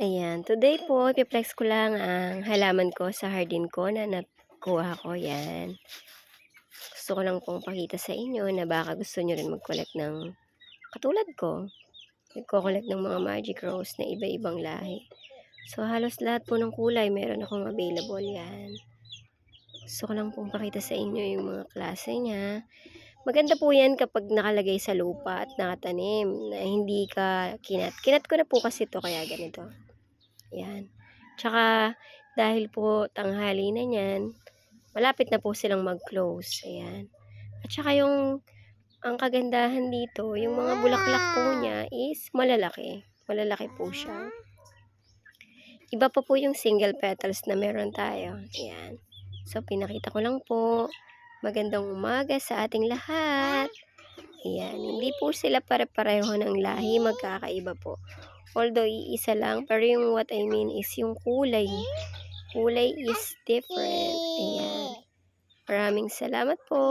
Ayan, today po ipe-flex ko lang ang halaman ko sa hardin ko na nakuha ko, 'yan. Gusto ko lang pong pakita sa inyo na baka gusto niyo rin mag-collect ng katulad ko, nagko-collect ng mga magic rose na iba-ibang lahi. So, halos lahat po ng kulay meron akong available, 'yan. Gusto ko lang pong pakita sa inyo yung mga klase niya. Maganda po 'yan kapag nakalagay sa lupa at nakatanim na hindi ka kinat. Kinat ko na po kasi 'to kaya ganito. 'Yan. Tsaka dahil po tanghali na niyan, malapit na po silang mag-close, ayan. At saka ang kagandahan dito, yung mga bulaklak po niya is malalaki. Malalaki po siya. Iba pa po yung single petals na meron tayo, ayan. So, pinakita ko lang po. Magandang umaga sa ating lahat. Ayan, hindi po sila pare-pareho ng lahi, magkakaiba po. Although iisa lang, pero yung what I mean is yung kulay. Kulay is different. Ayan. Maraming salamat po.